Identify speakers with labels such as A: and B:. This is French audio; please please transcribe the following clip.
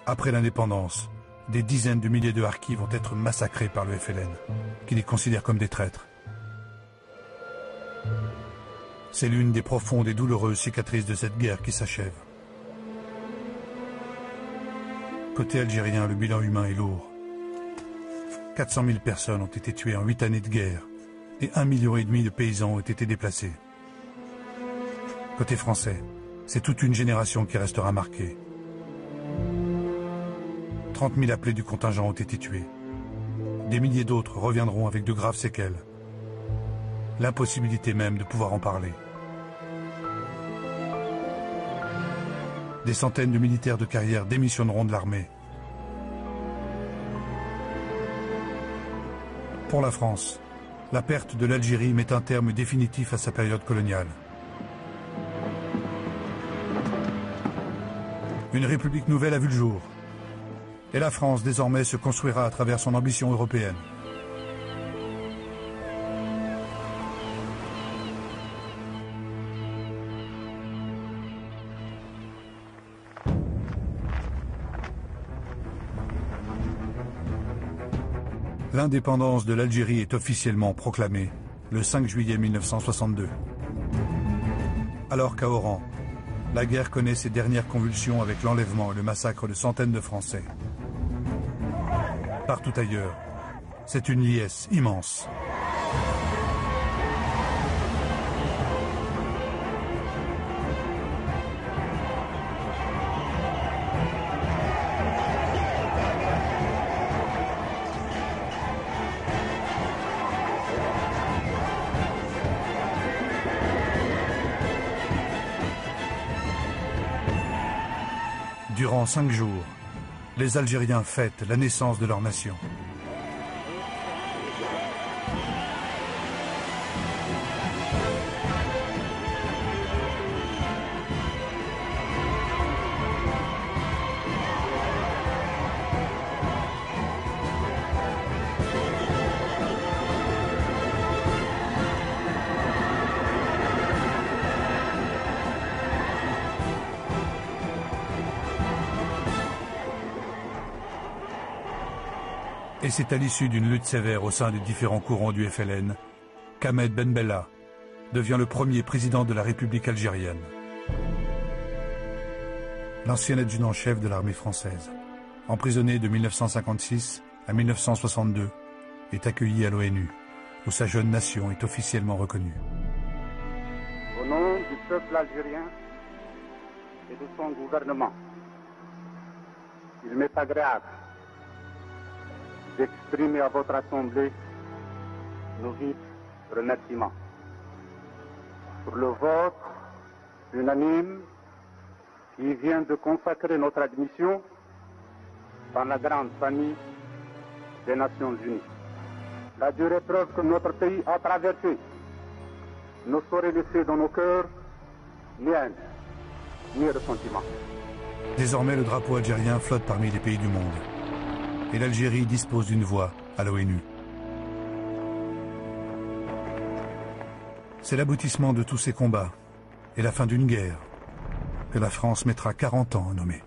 A: Après l'indépendance, des dizaines de milliers de Harkis vont être massacrés par le FLN, qui les considère comme des traîtres. C'est l'une des profondes et douloureuses cicatrices de cette guerre qui s'achève. Côté algérien, le bilan humain est lourd. 400 000 personnes ont été tuées en 8 années de guerre et 1,5 million de paysans ont été déplacés. Côté français, c'est toute une génération qui restera marquée. 30 000 appelés du contingent ont été tués. Des milliers d'autres reviendront avec de graves séquelles. L'impossibilité même de pouvoir en parler. Des centaines de militaires de carrière démissionneront de l'armée. Pour la France, la perte de l'Algérie met un terme définitif à sa période coloniale. Une république nouvelle a vu le jour. Et la France, désormais, se construira à travers son ambition européenne. L'indépendance de l'Algérie est officiellement proclamée le 5 juillet 1962. Alors qu'à Oran, la guerre connaît ses dernières convulsions avec l'enlèvement et le massacre de centaines de Français. Partout ailleurs, c'est une liesse immense. Durant 5 jours, les Algériens fêtent la naissance de leur nation. Et c'est à l'issue d'une lutte sévère au sein des différents courants du FLN qu'Ahmed Ben Bella devient le premier président de la République algérienne. L'ancien adjudant-chef de l'armée française, emprisonné de 1956 à 1962, est accueilli à l'ONU, où sa jeune nation est officiellement reconnue.
B: Au nom du peuple algérien et de son gouvernement, il m'est agréable d'exprimer à votre Assemblée nos vifs remerciements pour le vote unanime qui vient de consacrer notre admission dans la grande famille des Nations Unies. La dure épreuve que notre pays a traversée ne saurait laisser dans nos cœurs ni haine, ni ressentiment.
A: Désormais, le drapeau algérien flotte parmi les pays du monde. Et l'Algérie dispose d'une voix à l'ONU. C'est l'aboutissement de tous ces combats et la fin d'une guerre que la France mettra 40 ans à nommer.